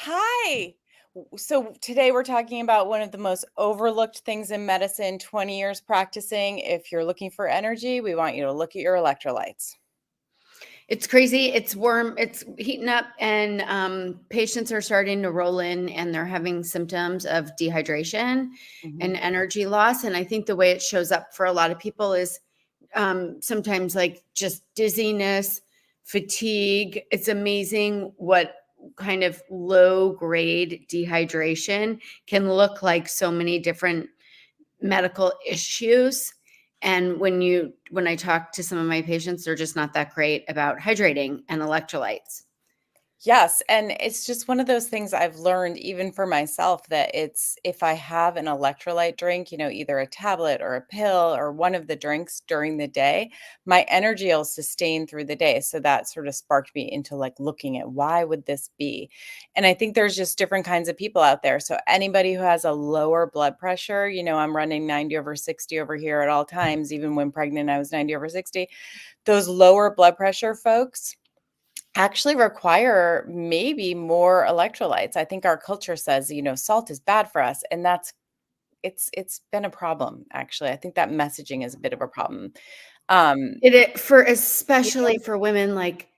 Hi. So today we're talking about one of the most overlooked things in medicine, 20 years practicing. If you're looking for energy, we want you to look at your electrolytes. It's crazy. It's warm. It's heating up, and patients are starting to roll in, and they're having symptoms of dehydration Mhm. and energy loss. And I think the way it shows up for a lot of people is sometimes like just dizziness, fatigue. It's amazing what kind of low grade dehydration can look like so many different medical issues. And when I talk to some of my patients, they're just not that great about hydrating and electrolytes. Yes, and it's just one of those things I've learned even for myself that it's if I have an electrolyte drink, either a tablet or a pill or one of the drinks during the day, my energy will sustain through the day. So that sort of sparked me into like looking at why would this be? And I think there's just different kinds of people out there. So anybody who has a lower blood pressure, I'm running 90 over 60 over here at all times. Even when pregnant, I was 90 over 60. Those lower blood pressure folks actually require maybe more electrolytes. I think our culture says, salt is bad for us, and it's been a problem actually. I think that messaging is a bit of a problem. Um, It for yeah. especially for women, like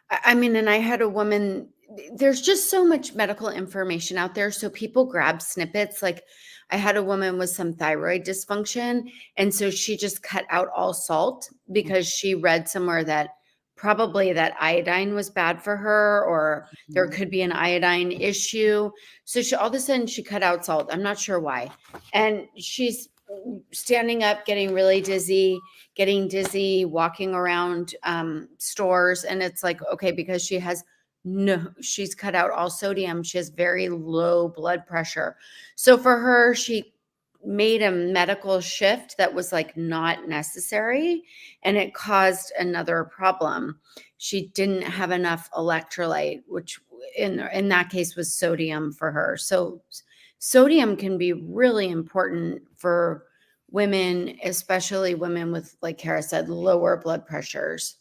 I mean, and I had a woman. There's just so much medical information out there, so people grab snippets. Like I had a woman with some thyroid dysfunction, and so she just cut out all salt because she read somewhere that probably that iodine was bad for her, or there Mhm. could be an iodine issue. So she all of a sudden she cut out salt. I'm not sure why, and she's standing up, getting dizzy, walking around stores. And it's like, okay, because she's cut out all sodium. She has very low blood pressure. So for her, she made a medical shift that was like not necessary, and it caused another problem. She didn't have enough electrolyte, which in that case was sodium for her. So sodium can be really important for women, especially women with, like Kara said, lower blood pressures.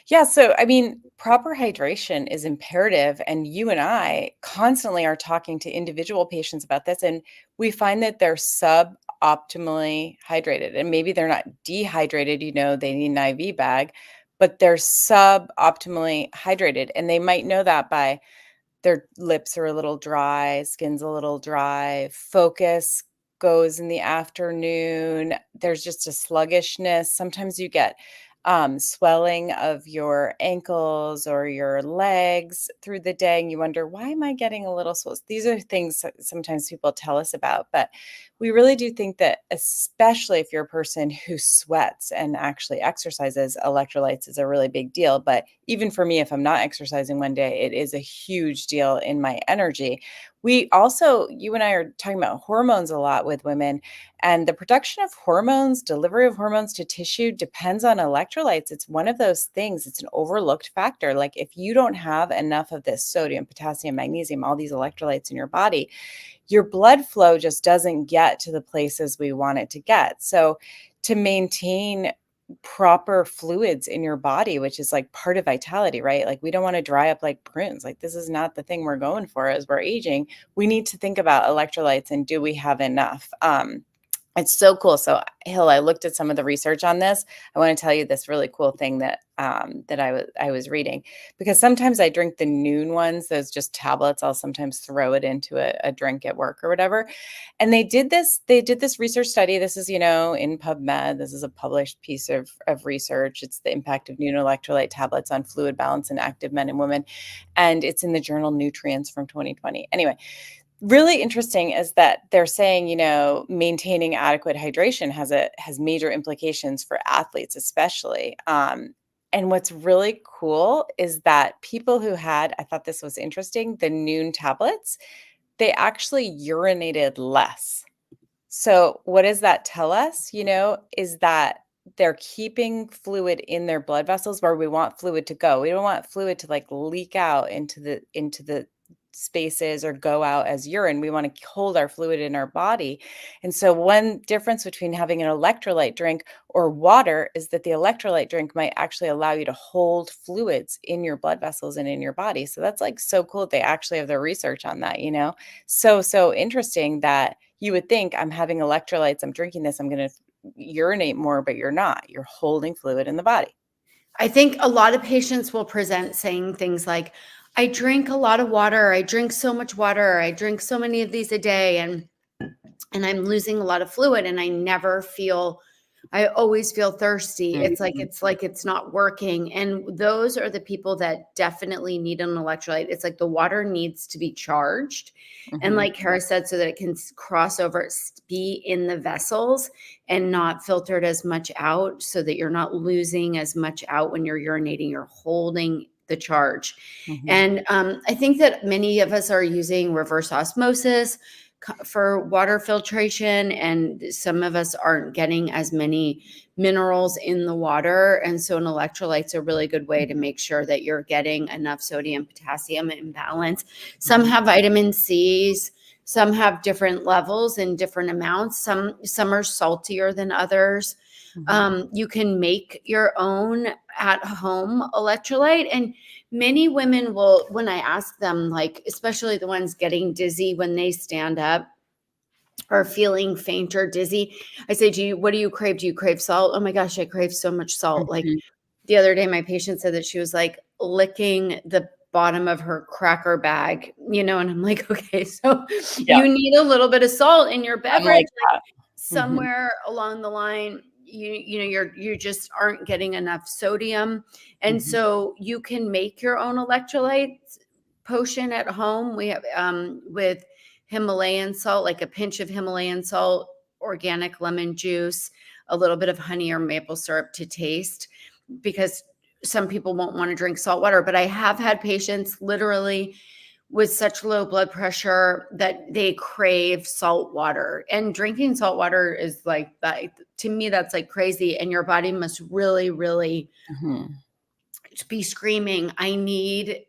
Yeah, so I mean, proper hydration is imperative, and you and I constantly are talking to individual patients about this, and we find that they're suboptimally hydrated, and maybe they're not dehydrated, they need an IV bag, but they're suboptimally hydrated, and they might know that by their lips are a little dry, skin's a little dry, focus goes in the afternoon. There's just a sluggishness. Sometimes you get swelling of your ankles or your legs through the day, and you wonder, why am I getting a little swollen? These are things that sometimes people tell us about, but we really do think that, especially if you're a person who sweats and actually exercises, electrolytes is a really big deal. But even for me, if I'm not exercising one day, it is a huge deal in my energy. We also, you and I are talking about hormones a lot with women, and the production of hormones, delivery of hormones to tissue depends on electrolytes. It's one of those things, it's an overlooked factor. Like if you don't have enough of this sodium, potassium, magnesium, all these electrolytes in your body, your blood flow just doesn't get to the places we want it to get. So, to maintain proper fluids in your body, which is like part of vitality, right? Like we don't want to dry up like prunes. Like this is not the thing we're going for as we're aging. We need to think about electrolytes and do we have enough? It's so cool. So, Hill, I looked at some of the research on this. I want to tell you this really cool thing that I was reading, because sometimes I drink the noon ones, those just tablets. I'll sometimes throw it into a drink at work or whatever. And they did this research study. This is, in PubMed. This is a published piece of research. It's the impact of noon electrolyte tablets on fluid balance in active men and women. And it's in the journal Nutrients from 2020. Anyway, really interesting is that they're saying, maintaining adequate hydration has major implications for athletes, especially. And what's really cool is that people who had, I thought this was interesting, the noon tablets, they actually urinated less. So what does that tell us? Is that they're keeping fluid in their blood vessels where we want fluid to go. We don't want fluid to like leak out into the spaces or go out as urine. We want to hold our fluid in our body. And so one difference between having an electrolyte drink or water is that the electrolyte drink might actually allow you to hold fluids in your blood vessels and in your body. So that's like so cool that they actually have their research on that, you know? So interesting that you would think I'm having electrolytes, I'm drinking this, I'm going to urinate more, but you're not. You're holding fluid in the body. I think a lot of patients will present saying things like, I drink a lot of water. I drink so much water. I drink so many of these a day. And I'm losing a lot of fluid and I always feel thirsty. Mhm, It's like it's not working. And those are the people that definitely need an electrolyte. It's like the water needs to be charged. And mhm, like Kara said, so that it can cross over, be in the vessels and not filtered as much out so that you're not losing as much out when you're urinating, you're holding the charge. mhm, And I think that many of us are using reverse osmosis for water filtration, and some of us aren't getting as many minerals in the water, and so an electrolyte's a really good way to make sure that you're getting enough sodium potassium in balance. Some mhm, have vitamin C's, some have different levels and different amounts, some are saltier than others. mhm, You can make your own at home electrolyte, and many women will, when I ask them, like, especially the ones getting dizzy when they stand up or feeling faint or dizzy, I say, what do you crave? Do you crave salt? Oh my gosh, I crave so much salt. Like mhm. the other day, my patient said that she was like licking the bottom of her cracker bag, and I'm like, okay, so Yeah, you need a little bit of salt in your I'm beverage. like Like that. Mhm, somewhere along the line, you just aren't getting enough sodium. And mhm, so you can make your own electrolytes potion at home. We have with Himalayan salt, like a pinch of Himalayan salt, organic lemon juice, a little bit of honey or maple syrup to taste, because some people won't want to drink salt water. But I have had patients literally with such low blood pressure that they crave salt water. And drinking salt water is like that. To me, that's like crazy. And your body must really, really mhm, be screaming, I need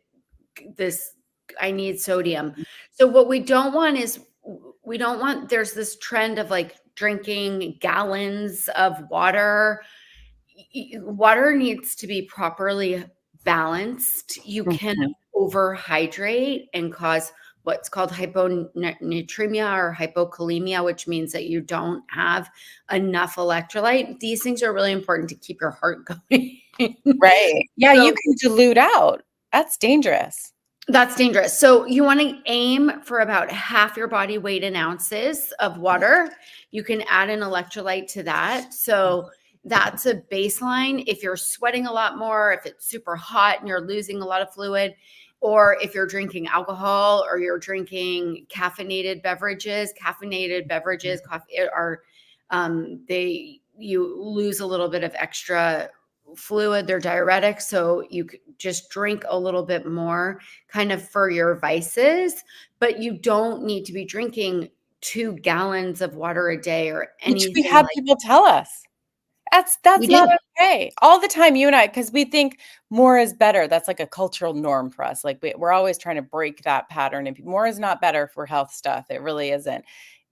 this, I need sodium. So what we don't want is, there's this trend of like drinking gallons of water. Water needs to be properly balanced. You can mhm. overhydrate and cause what's called hyponatremia or hypokalemia, which means that you don't have enough electrolyte. These things are really important to keep your heart going. Right. Yeah, you So can dilute out. That's dangerous. that's dangerous. So you want to aim for about half your body weight in ounces of water. You can add an electrolyte to that. So that's a baseline. If you're sweating a lot more, if it's super hot and you're losing a lot of fluid, or if you're drinking alcohol or you're drinking caffeinated beverages, coffee are they you lose a little bit of extra fluid. They're diuretics, so you could just drink a little bit more kind of for your vices, but you don't need to be drinking 2 gallons of water a day or Which we anything have like. people tell us. We That's not do. okay. All the time, you and I, because we think more is better. That's like a cultural norm for us. Like we're always trying to break that pattern, and more is not better for health stuff. It really isn't.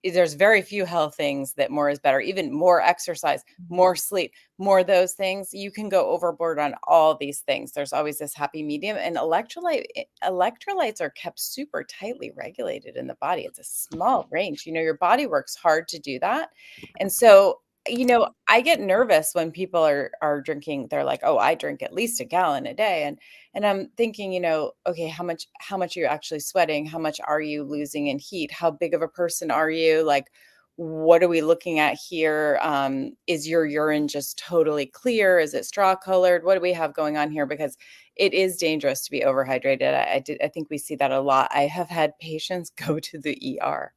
There's very few health things that more is better. Even more exercise, more sleep, more those things. You can go overboard on all these things. There's always this happy medium, and electrolytes are kept super tightly regulated in the body. It's a small range. Your body works hard to do that, and so I get nervous when people are drinking. They're like, "Oh, I drink at least a gallon a day." And I'm thinking, okay, how much are you actually sweating? How much are you losing in heat? How big of a person are you? Like, what are we looking at here? Is your urine just totally clear? Is it straw colored? What do we have going on here? Because it is dangerous to be overhydrated. I think we see that a lot. I have had patients go to the ER.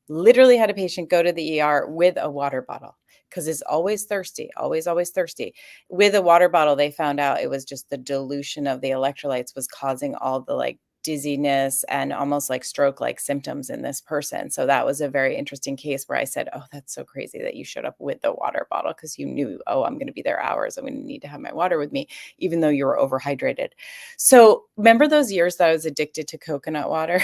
Literally had a patient go to the ER with a water bottle because it's always thirsty, always, always thirsty. With a water bottle, they found out it was just the dilution of the electrolytes was causing all the like dizziness and almost like stroke-like symptoms in this person. So that was a very interesting case where I said, "Oh, that's so crazy that you showed up with the water bottle because you knew, oh, I'm going to be there hours. I'm going to need to have my water with me, even though you were overhydrated." So remember those years that I was addicted to coconut water?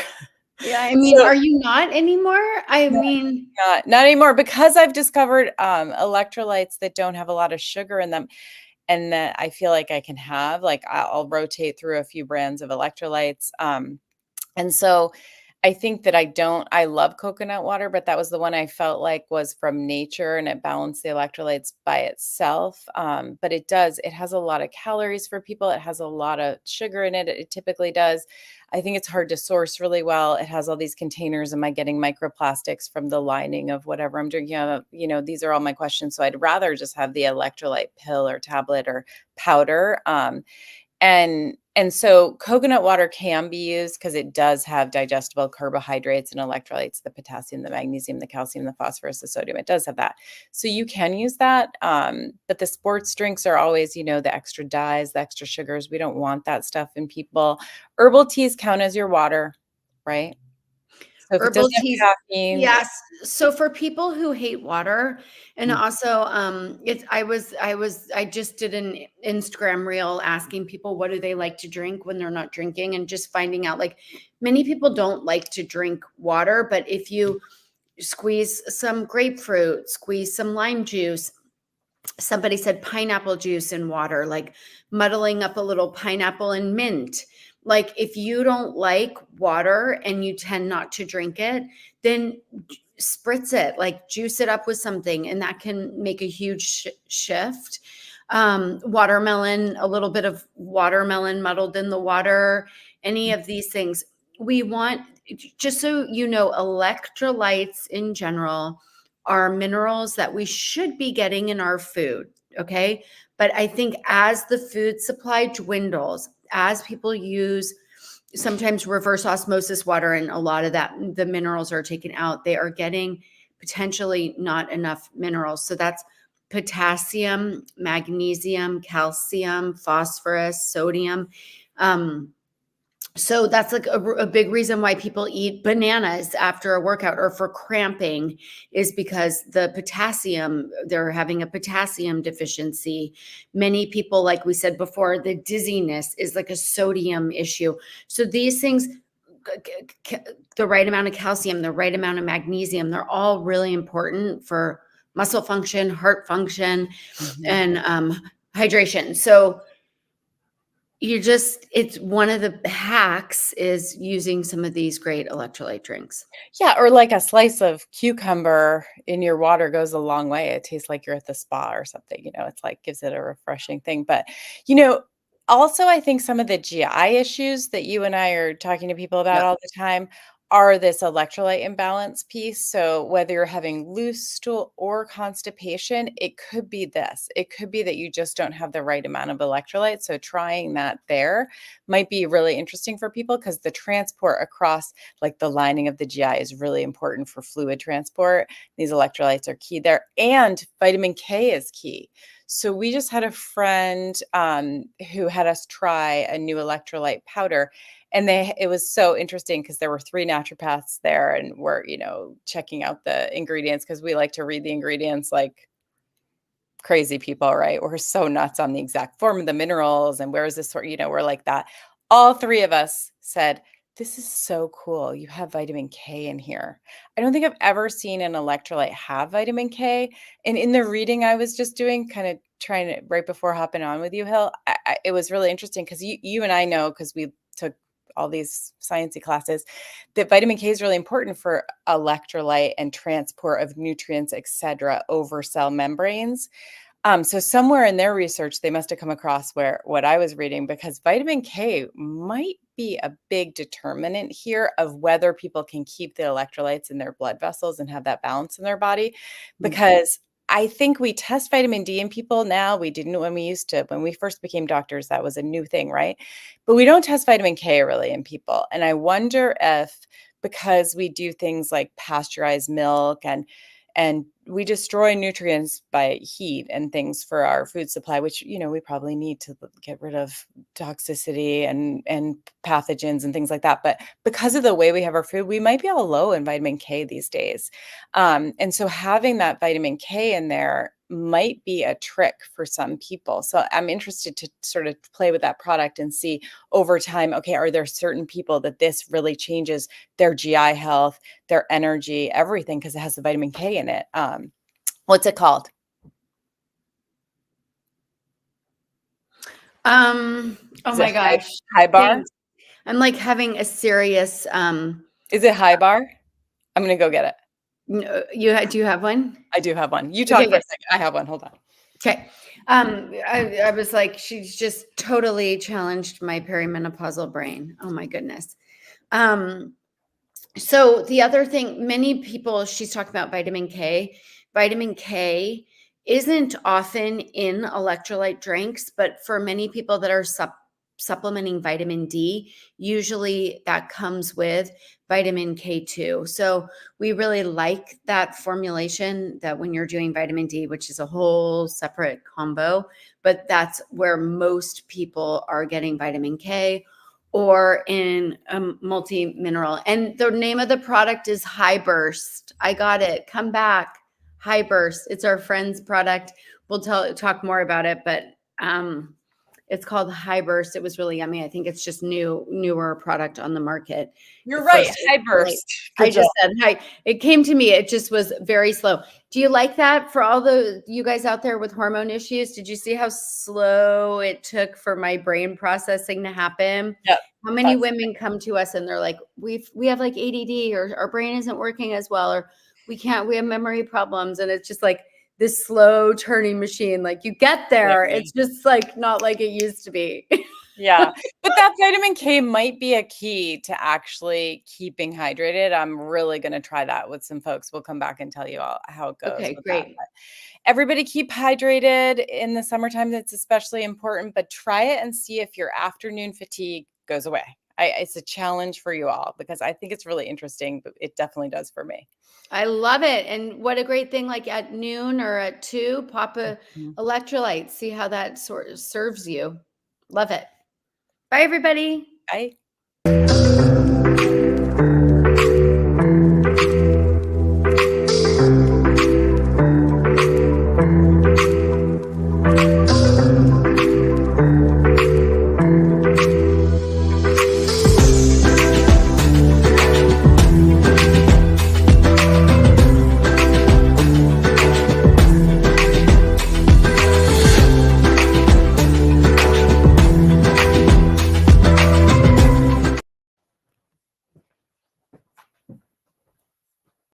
Yeah, I mean, So are you not anymore? I no, mean, not anymore because I've discovered electrolytes that don't have a lot of sugar in them and that I feel like I can have. Like I'll rotate through a few brands of electrolytes. And so I think that I love coconut water, but that was the one I felt like was from nature and it balanced the electrolytes by itself. But it has a lot of calories for people. It has a lot of sugar in it. It typically does. I think it's hard to source really well. It has all these containers. Am I getting microplastics from the lining of whatever I'm drinking? These are all my questions. So I'd rather just have the electrolyte pill or tablet or powder. And so coconut water can be used because it does have digestible carbohydrates and electrolytes, the potassium, the magnesium, the calcium, the phosphorus, the sodium. It does have that. So you can use that. But the sports drinks are always, the extra dyes, the extra sugars. We don't want that stuff in people. Herbal teas count as your water, right? So if it doesn't herbal teas. have caffeine, Yes. So for people who hate water, and mm, also I just did an Instagram reel asking people what do they like to drink when they're not drinking, and just finding out like many people don't like to drink water, but if you squeeze some grapefruit, squeeze some lime juice, somebody said pineapple juice in water, like muddling up a little pineapple and mint. Like if you don't like water and you tend not to drink it, then spritz it, like juice it up with something, and that can make a huge shift. Watermelon, a little bit of watermelon muddled in the water, any of these things. We want, just so you know, electrolytes in general are minerals that we should be getting in our food. Okay. But I think as the food supply dwindles, as people use sometimes reverse osmosis water and a lot of that, the minerals are taken out, they are getting potentially not enough minerals. So that's potassium, magnesium, calcium, phosphorus, sodium. So that's like a big reason why people eat bananas after a workout or for cramping, is because the potassium, they're having a potassium deficiency. Many people, like we said before, the dizziness is like a sodium issue. So these things, the right amount of calcium, the right amount of magnesium, they're all really important for muscle function, heart function, mhm. and hydration. So it's one of the hacks is using some of these great electrolyte drinks. Yeah, or like a slice of cucumber in your water goes a long way. It tastes like you're at the spa or something, it's like gives it a refreshing thing. But, you know, also I think some of the GI issues that you and I are talking to people about Yep. all the time are this electrolyte imbalance piece. So whether you're having loose stool or constipation, it could be this. It could be that you just don't have the right amount of electrolytes. So trying that there might be really interesting for people because the transport across like the lining of the GI is really important for fluid transport. These electrolytes are key there, and vitamin K is key. So we just had a friend who had us try a new electrolyte powder, and it was so interesting because there were three naturopaths there, and we're checking out the ingredients because we like to read the ingredients like crazy people, right? We're so nuts on the exact form of the minerals and where is this sort, we're like that. All three of us said, "This is so cool. You have vitamin K in here." I don't think I've ever seen an electrolyte have vitamin K. And in the reading I was just doing, kind of trying to right before hopping on with you, Hill, it was really interesting because you and I know because we took all these sciencey classes that vitamin K is really important for electrolyte and transport of nutrients, etc., over cell membranes. So somewhere in their research, they must have come across where what I was reading, because vitamin K might be a big determinant here of whether people can keep the electrolytes in their blood vessels and have that balance in their body. Mm. Because I think we test vitamin D in people now. We didn't when we used to. When we first became doctors, that was a new thing, right? But we don't test vitamin K really in people. And I wonder if because we do things like pasteurized milk and we destroy nutrients by heat and things for our food supply, which, we probably need to get rid of toxicity and pathogens and things like that. But because of the way we have our food, we might be all low in vitamin K these days. And so having that vitamin K in there might be a trick for some people. So I'm interested to sort of play with that product and see over time, okay, are there certain people that this really changes their GI health, their energy, everything, because it has the vitamin K in it. What's it called? Oh Is my it gosh. high bar? Thanks. I'm like having a serious Is it high bar? I'm gonna go get it. do you have one? I do have one. You talk Okay, for a good. second. I have one. Hold on. Okay. I was like, she's just totally challenged my perimenopausal brain. Oh my goodness. So the other thing, many people, she's talking about vitamin K. Vitamin K isn't often in electrolyte drinks, but for many people that are supplementing vitamin D, usually that comes with vitamin K2. So we really like that formulation that when you're doing vitamin D, which is a whole separate combo, but that's where most people are getting vitamin K or in a multi-mineral. And the name of the product is High Burst. I got it. Come back. High Burst. It's our friend's product. We'll talk more about it, but it's called High Burst. It was really yummy. I think it's just newer product on the market. You're The right. first, High burst. I Good job. just said hi. It came to me. It just was very slow. Do you like that for all the you guys out there with hormone issues? Did you see how slow it took for my brain processing to happen? Yep. How many women come to us and they're like, we have like ADD or our brain isn't working as well, or we have memory problems. And it's just like this slow turning machine. Like you get there. It's just like not like it used to be. Yeah. But that vitamin K might be a key to actually keeping hydrated. I'm really going to try that with some folks. We'll come back and tell you all how it goes Okay, with that. great. But everybody keep hydrated in the summertime. That's especially important, but try it and see if your afternoon fatigue goes away. It's a challenge for you all because I think it's really interesting, but it definitely does for me. I love it. And what a great thing, like at noon or at 2, pop a electrolyte, see how that sort of serves you. Love it. Bye, everybody. Bye.